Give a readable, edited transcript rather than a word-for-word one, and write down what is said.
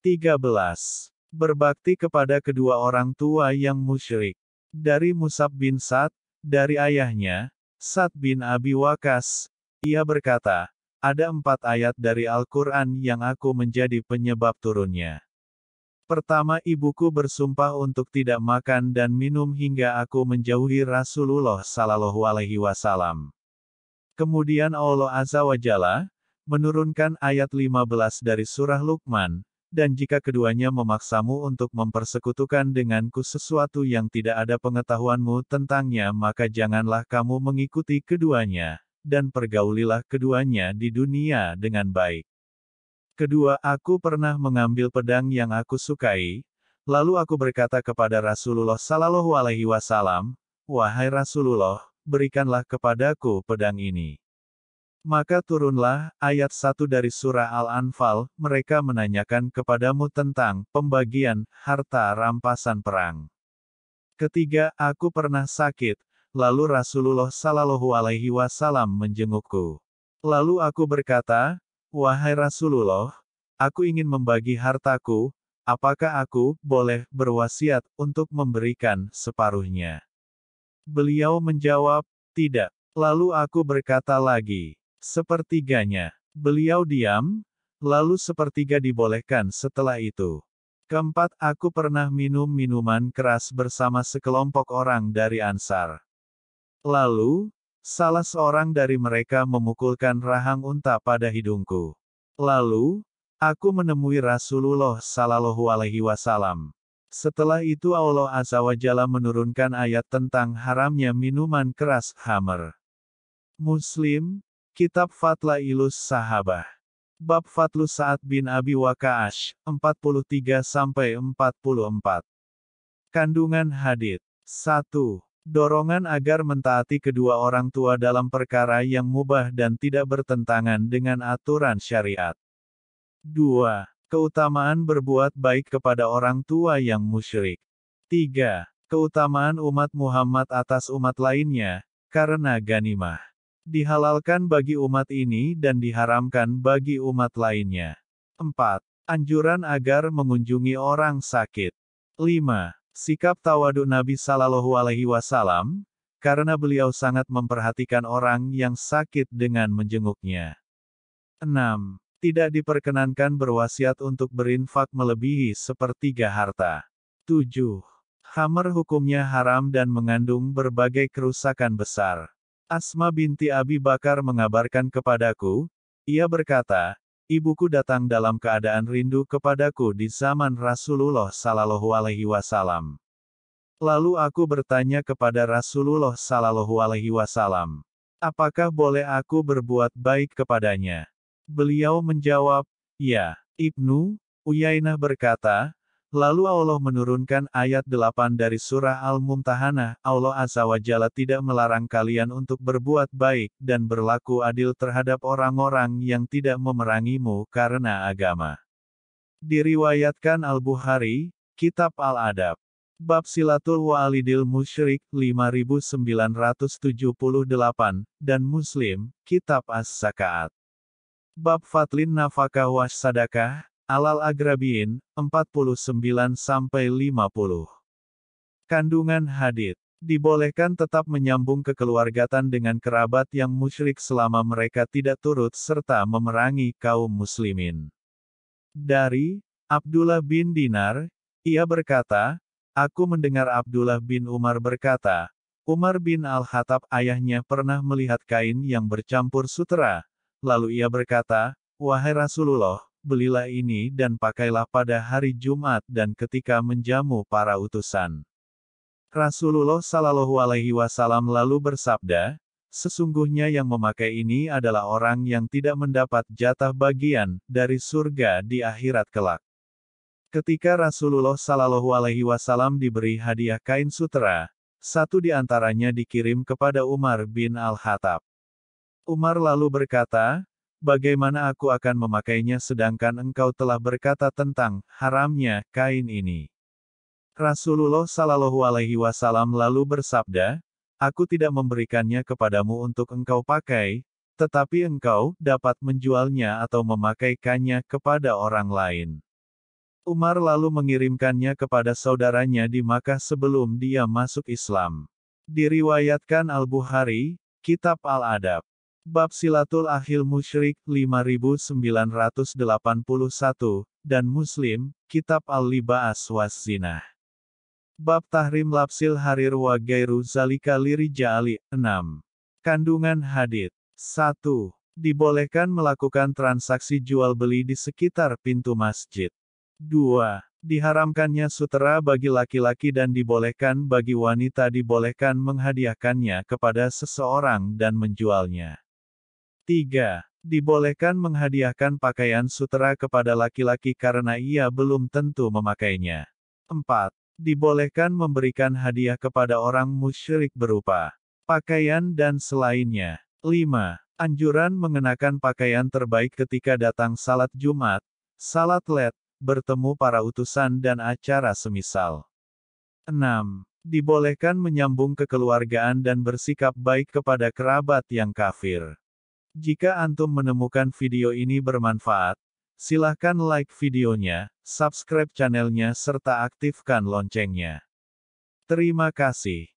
13. Berbakti kepada kedua orang tua yang musyrik. Dari Mus'ab bin Sa'd, dari ayahnya, Sa'd bin Abi Waqqas, ia berkata, ada 4 ayat dari Al-Quran yang aku menjadi penyebab turunnya. Pertama, ibuku bersumpah untuk tidak makan dan minum hingga aku menjauhi Rasulullah Sallallahu Alaihi Wasallam. Kemudian Allah Azza wa Jalla menurunkan ayat 15 dari surah Luqman, dan jika keduanya memaksamu untuk mempersekutukan denganku sesuatu yang tidak ada pengetahuanmu tentangnya, maka janganlah kamu mengikuti keduanya, dan pergaulilah keduanya di dunia dengan baik. Kedua, aku pernah mengambil pedang yang aku sukai, lalu aku berkata kepada Rasulullah Sallallahu Alaihi Wasallam, wahai Rasulullah, berikanlah kepadaku pedang ini. Maka turunlah ayat 1 dari surah Al-Anfal, mereka menanyakan kepadamu tentang pembagian harta rampasan perang. Ketiga, aku pernah sakit, lalu Rasulullah Sallallahu Alaihi Wasallam menjengukku. Lalu aku berkata, wahai Rasulullah, aku ingin membagi hartaku, apakah aku boleh berwasiat untuk memberikan separuhnya? Beliau menjawab, tidak. Lalu aku berkata lagi, sepertiganya. Beliau diam, lalu sepertiga dibolehkan setelah itu. Keempat, aku pernah minum minuman keras bersama sekelompok orang dari Ansar. Lalu, salah seorang dari mereka memukulkan rahang unta pada hidungku. Lalu, aku menemui Rasulullah Sallallahu Alaihi Wasallam. Setelah itu Allah Azza wa Jalla menurunkan ayat tentang haramnya minuman keras khamr. Muslim, Kitab Fadlailus Sahabah. Bab Fadlu Sa'ad bin Abi Waqqas, 43-44. Kandungan hadits. 1. Dorongan agar mentaati kedua orang tua dalam perkara yang mubah dan tidak bertentangan dengan aturan syariat. 2. Keutamaan berbuat baik kepada orang tua yang musyrik. 3. Keutamaan umat Muhammad atas umat lainnya, karena ganimah dihalalkan bagi umat ini dan diharamkan bagi umat lainnya. 4. Anjuran agar mengunjungi orang sakit. 5. Sikap tawadhu Nabi Sallallahu Alaihi Wasallam, karena beliau sangat memperhatikan orang yang sakit dengan menjenguknya. 6. Tidak diperkenankan berwasiat untuk berinfak melebihi sepertiga harta. 7. Khamr hukumnya haram dan mengandung berbagai kerusakan besar. Asma binti Abi Bakar mengabarkan kepadaku, ia berkata, ibuku datang dalam keadaan rindu kepadaku di zaman Rasulullah Sallallahu Alaihi Wasallam. Lalu aku bertanya kepada Rasulullah Sallallahu Alaihi Wasallam, apakah boleh aku berbuat baik kepadanya? Beliau menjawab, ya. Ibnu Uyainah berkata, lalu Allah menurunkan ayat 8 dari surah Al-Mumtahanah, Allah Azza wa Jalla tidak melarang kalian untuk berbuat baik dan berlaku adil terhadap orang-orang yang tidak memerangimu karena agama. Diriwayatkan Al-Bukhari, Kitab Al-Adab. Bab Silatul Walidil Musyrik, 5978, dan Muslim, Kitab As-Zakaat. Bab Fatlin Nafakah was Sadakah, Alal Agrabiin, 49-50. Kandungan hadits. Dibolehkan tetap menyambung kekeluargatan dengan kerabat yang musyrik selama mereka tidak turut serta memerangi kaum muslimin. Dari Abdullah bin Dinar, ia berkata, aku mendengar Abdullah bin Umar berkata, Umar bin Al-Khattab ayahnya pernah melihat kain yang bercampur sutera, lalu ia berkata, wahai Rasulullah, belilah ini dan pakailah pada hari Jumat dan ketika menjamu para utusan. Rasulullah Sallallahu Alaihi Wasallam lalu bersabda, sesungguhnya yang memakai ini adalah orang yang tidak mendapat jatah bagian dari surga di akhirat kelak. Ketika Rasulullah Sallallahu Alaihi Wasallam diberi hadiah kain sutera, satu di antaranya dikirim kepada Umar bin Al-Khattab. Umar lalu berkata, bagaimana aku akan memakainya sedangkan engkau telah berkata tentang haramnya kain ini? Rasulullah Sallallahu Alaihi Wasallam lalu bersabda, aku tidak memberikannya kepadamu untuk engkau pakai, tetapi engkau dapat menjualnya atau memakaikannya kepada orang lain. Umar lalu mengirimkannya kepada saudaranya di Makkah sebelum dia masuk Islam. Diriwayatkan Al-Bukhari, Kitab Al-Adab. Bab Silatul Akhil Musyrik 5981, dan Muslim, Kitab Al-Liba'as was Zinah. Bab Tahrim Lapsil Harir wa Gairu Zalika Lirijali, 6. Kandungan hadits. 1. Dibolehkan melakukan transaksi jual-beli di sekitar pintu masjid. 2. Diharamkannya sutera bagi laki-laki dan dibolehkan bagi wanita dibolehkan menghadiahkannya kepada seseorang dan menjualnya. 3. Dibolehkan menghadiahkan pakaian sutera kepada laki-laki karena ia belum tentu memakainya. 4. Dibolehkan memberikan hadiah kepada orang musyrik berupa pakaian dan selainnya. 5. Anjuran mengenakan pakaian terbaik ketika datang salat Jumat, salat Led, bertemu para utusan dan acara semisal. 6. Dibolehkan menyambung kekeluargaan dan bersikap baik kepada kerabat yang kafir. Jika antum menemukan video ini bermanfaat, silahkan like videonya, subscribe channelnya serta aktifkan loncengnya. Terima kasih.